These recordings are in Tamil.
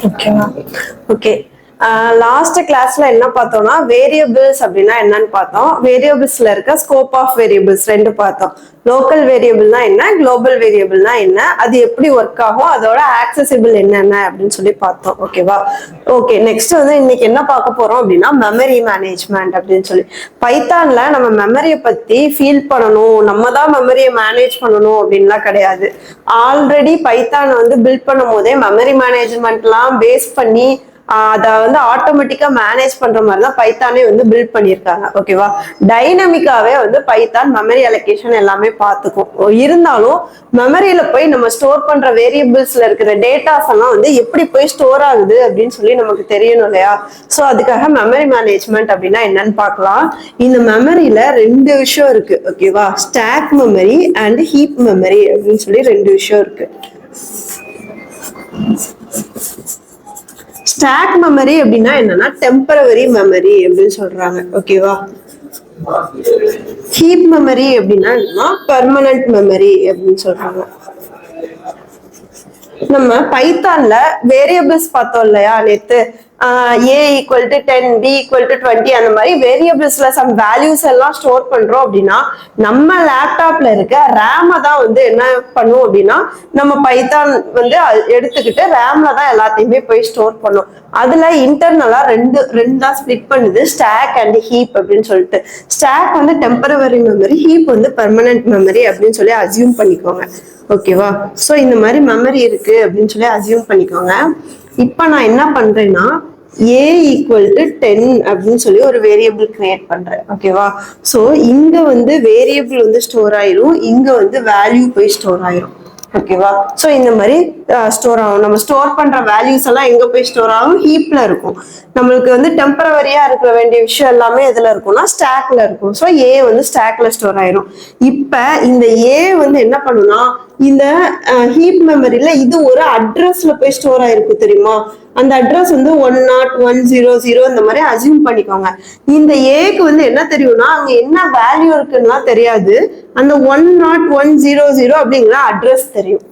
ஓகேவா? ஓகே. லாஸ்ட் கிளாஸ்ல என்ன பார்த்தோம்னா வேரியபிள்ஸ் அப்படின்னா என்னன்னு பார்த்தோம். வேரியபிள்ஸ்ல இருக்க ஸ்கோப் ஆஃப் வேரியபிள்ஸ் ரெண்டு பார்த்தோம். லோக்கல் வேரியபிள்னா என்ன, குளோபல் வேரியபிள்னா என்ன, அது எப்படி ஒர்க் ஆகும், அதோட ஆக்சசிபிள் என்னென்ன அப்படின்னு சொல்லி பார்த்தோம். ஓகேவா? ஓகே, நெக்ஸ்ட் வந்து இன்னைக்கு என்ன பார்க்க போறோம் அப்படின்னா மெமரி மேனேஜ்மெண்ட் அப்படின்னு சொல்லி. பைத்தான்ல நம்ம மெமரியை பத்தி ஃபீல் பண்ணணும், நம்ம தான் மெமரியை மேனேஜ் பண்ணணும் அப்படின்லாம் கிடையாது. ஆல்ரெடி பைத்தான் வந்து பில்ட் பண்ணும் போதே மெமரி மேனேஜ்மெண்ட்லாம் பேஸ் பண்ணி அதை வந்து ஆட்டோமேட்டிக்கா மேனேஜ் பண்ற மாதிரி தான் பைத்தானே வந்து பில்ட் பண்ணியிருக்காங்க. ஓகேவா? டைனமிக்காவே வந்து பைத்தான் மெமரி அலோகேஷன் எல்லாமே பார்த்துக்கும். இருந்தாலும் மெமரியில போய் நம்ம ஸ்டோர் பண்ற வேரியபிள்ஸ்ல இருக்கிற டேட்டாஸ் எல்லாம் வந்து எப்படி போய் ஸ்டோர் ஆகுது அப்படின்னு சொல்லி நமக்கு தெரியணும் இல்லையா? ஸோ அதுக்காக மெமரி மேனேஜ்மெண்ட் அப்படின்னா என்னன்னு பார்க்கலாம். இந்த மெமரியில ரெண்டு விஷயம் இருக்கு. ஓகேவா? Stack memory and heap memory அப்படின்னு சொல்லி ரெண்டு விஷயம் இருக்கு. ஸ்டாக் மெமரி அப்படின்னா என்னன்னா டெம்பரவரி மெமரி அப்படின்னு சொல்றாங்க. ஓகேவா? ஹீப் மெமரி அப்படின்னா என்னன்னா பெர்மனன்ட் மெமரி அப்படின்னு சொல்றாங்க. நம்ம பைத்தான்ல வேரியபிள்ஸ் பார்த்தோம் இல்லையா நேத்து, a equal to 10, b equal to 20 அந்த மாதிரி வேரியபிள்ஸ்ல சம் வேல்யூஸ் எல்லாம் ஸ்டோர் பண்றோம் அப்படின்னா நம்ம லேப்டாப்ல இருக்க ரேமை தான் வந்து என்ன பண்ணும் அப்படின்னா நம்ம பைத்தான் வந்து எடுத்துக்கிட்டு ரேம்ல தான் எல்லாத்தையுமே போய் ஸ்டோர் பண்ணும். அதுல இன்டர்னலா ரெண்டா ஸ்பிளிட் பண்ணுது, ஸ்டாக் அண்ட் ஹீப் அப்படின்னு சொல்லிட்டு. ஸ்டாக் வந்து டெம்பரவரி மெமரி, ஹீப் வந்து பெர்மனன்ட் மெமரி அப்படின்னு சொல்லி அசியூம் பண்ணிக்கோங்க. ஓகேவா? சோ இந்த மாதிரி மெமரி இருக்கு அப்படின்னு சொல்லி அசியூம் பண்ணிக்கோங்க. இப்ப நான் என்ன பண்றேன்னா a ஈக்குவல் டு 10 அப்படின்னு சொல்லி ஒரு வேரியபிள் கிரியேட் பண்றேன். ஓகேவா? சோ இங்க வந்து வேரியபிள் வந்து ஸ்டோர் ஆயிரும், இங்க வந்து வேல்யூ போய் ஸ்டோர் ஆயிரும். ஓகேவா? சோ இந்த மாதிரி ஸ்டோர் ஆகும். நம்ம ஸ்டோர் பண்ற வேல்யூஸ் எல்லாம் எங்க போய் ஸ்டோர் ஆகும்? ஹீப்ல இருக்கும். நம்மளுக்கு வந்து டெம்பரவரியா இருக்க வேண்டிய விஷயம் எல்லாமே எதுல இருக்கும்னா ஸ்டாக்ல இருக்கும். ஸோ ஏ வந்து ஸ்டாக்ல ஸ்டோர் ஆயிரும். இப்ப இந்த ஏ வந்து என்ன பண்ணுனா இந்த ஹீப் மெமரியில இது ஒரு அட்ரஸ்ல போய் ஸ்டோர் ஆயிருக்கு தெரியுமா? அந்த அட்ரஸ் வந்து 10100 இந்த மாதிரி அசியூம் பண்ணிக்கோங்க. இந்த ஏக்கு வந்து என்ன தெரியும்னா அங்க என்ன வேல்யூ இருக்குன்னா தெரியாது, அந்த 10100 அப்படிங்கிற அட்ரஸ் தெரியும்.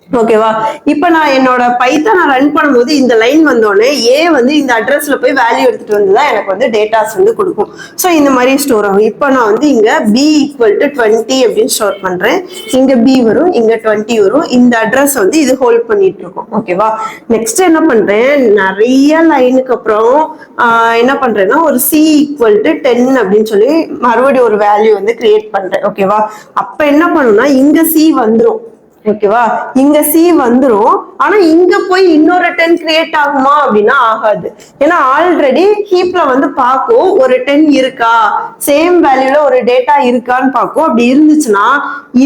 ஓகேவா? இப்ப நான் என்னோட பைத்தானை ரன் பண்ணும்போது இந்த லைன் வந்தோடனே ஏ வந்து இந்த அட்ரஸ்ல போய் வேல்யூ எடுத்துட்டு வந்துதான் எனக்கு வந்து டேட்டாஸ் வந்து கொடுக்கும். ஸோ இந்த மாதிரி ஸ்டோர் ஆகும். இப்போ நான் வந்து இங்க b ஈக்குவல் டு 20 அப்படின்னு ஸ்டோர் பண்றேன். இங்க b வரும், இங்க 20 வரும். இந்த அட்ரஸ் வந்து இது ஹோல்ட் பண்ணிட்டு இருக்கும். ஓகேவா? நெக்ஸ்ட் என்ன பண்றேன், நிறைய லைனுக்கு அப்புறம் என்ன பண்றேன்னா ஒரு c ஈக்குவல் டு 10 அப்படின்னு சொல்லி மறுபடியும் ஒரு வேல்யூ வந்து கிரியேட் பண்றேன். ஓகேவா? அப்ப என்ன பண்ணும்னா இங்க c வந்துடும். ஓகேவா? இங்க சி வந்துரும், ஆனா இங்க போய் இன்னொரு 10 கிரியேட் ஆகுமா அப்படின்னா ஆகாது. ஏன்னா ஆல்ரெடி ஹீப்ல வந்து பார்க்கும் ஒரு 10 இருக்கா, சேம் வேல்யூல ஒரு டேட்டா இருக்கான்னு பார்க்கும். அப்படி இருந்துச்சுன்னா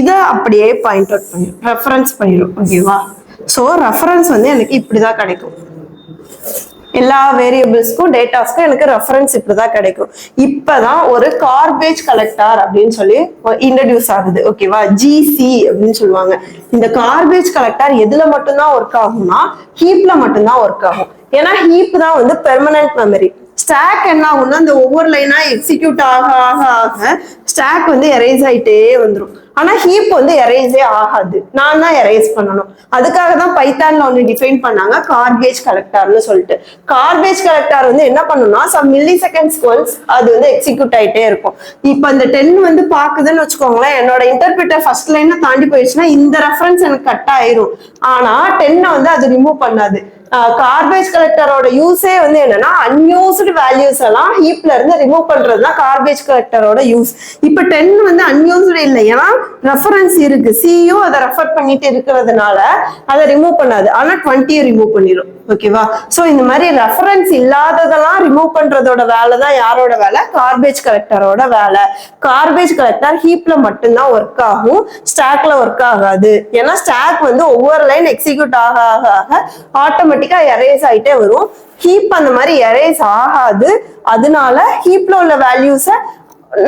இதை அப்படியே பாயிண்ட் அவுட் பண்ணிடும், ரெஃபரன்ஸ் பண்ணிடும். ஓகேவா? சோ ரெஃபரன்ஸ் வந்து எனக்கு இப்படிதான் கிடைக்கும். எல்லா வேரியபிள்ஸ்க்கும் டேட்டாஸ்க்கும் எனக்கு ரெஃபரன்ஸ் இப்படிதான் கிடைக்கும். இப்பதான் ஒரு கார்பேஜ் கலெக்டர் அப்படின்னு சொல்லி இன்ட்ரடியூஸ் ஆகுது. ஓகேவா? ஜிசி அப்படின்னு சொல்லுவாங்க. இந்த கார்பேஜ் கலெக்டர் எதுல மட்டும்தான் ஒர்க் ஆகும்னா ஹீப்ல மட்டும்தான் ஒர்க் ஆகும். ஏன்னா ஹீப் தான் வந்து பெர்மனன்ட் மெமரி. ஸ்டாக் என்ன ஆகும்னா இந்த ஒவ்வொரு லைனா எக்ஸிக்யூட் ஆக ஆக ஆக ஸ்டாக் வந்து எரேஸ் ஆயிட்டே வந்துடும். ஆனா ஹீப் வந்து எரேஸே ஆகாது, நான் தான் எரேஸ் பண்ணணும். அதுக்காக தான் பைத்தான்ல ஒன்று டிஃபைன் பண்ணாங்க, கார்பேஜ் கலெக்டர்னு சொல்லிட்டு. கார்பேஜ் கலெக்டர் வந்து என்ன பண்ணும்னா சம் மில்லி செகண்ட்ஸ் ஒன்ஸ் அது வந்து எக்ஸிக்யூட் ஆயிட்டே இருக்கும். இப்ப இந்த 10 வந்து பாக்குதுன்னு வச்சுக்கோங்களேன், என்னோட இன்டர்பிரிட்டர் ஃபர்ஸ்ட் லைனை தாண்டி போயிடுச்சுன்னா இந்த ரெஃபரன்ஸ் எனக்கு கட் ஆயிரும். ஆனா 10 வந்து அது ரிமூவ் பண்ணாது. கார்பேஜ் கலெக்டரோட யூஸே வந்து என்னன்னா அன்யூஸ்டு வேல்யூஸ் எல்லாம் ஹீப்ல இருந்து ரிமூவ் பண்றதுதான் கார்பேஜ் கலெக்டரோட யூஸ். இப்ப 10 வந்து அன்யூஸ்டு இல்லை, ஏன்னா ரெஃபரன்ஸ் இருக்கு, சியும் அதை ரெஃபர் பண்ணிட்டு இருக்கிறதுனால அதை ரிமூவ் பண்ணாது. ஆனா 20 ரிமூவ் பண்ணிடும். ஓகேவா? சோ இந்த மாதிரி ரெஃபரன்ஸ் இல்லாததெல்லாம் ரிமூவ் பண்றதோட வேலை தான் யாரோட வேலை? கார்பேஜ் கலெக்டரோட வேலை. கார்பேஜ் கலெக்டர் ஹீப்ல மட்டும்தான் ஒர்க் ஆகும், ஸ்டாக்ல ஒர்க் ஆகாது. ஏன்னா ஸ்டாக் வந்து ஒவ்வொரு லைன் எக்ஸிக்யூட் ஆக ஆக ஆக ஆட்டோமேட்டிக்கா எரேஸ் ஆயிட்டே வரும். ஹீப் அந்த மாதிரி எரேஸ் ஆகாது. அதனால ஹீப்ல உள்ள வேல்யூஸை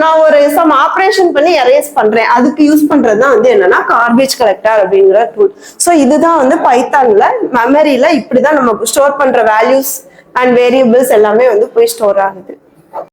நான் ஒரு சம் ஆப்ரேஷன் பண்ணி எரேஸ் பண்றேன். அதுக்கு யூஸ் பண்றதுதான் வந்து என்னன்னா கார்பேஜ் கலெக்டர் அப்படிங்கிற டூல். ஸோ இதுதான் வந்து பைத்தான்ல மெமரியில இப்படிதான் நம்ம ஸ்டோர் பண்ற வேல்யூஸ் அண்ட் வேரியபிள்ஸ் எல்லாமே வந்து போய் ஸ்டோர் ஆகுது.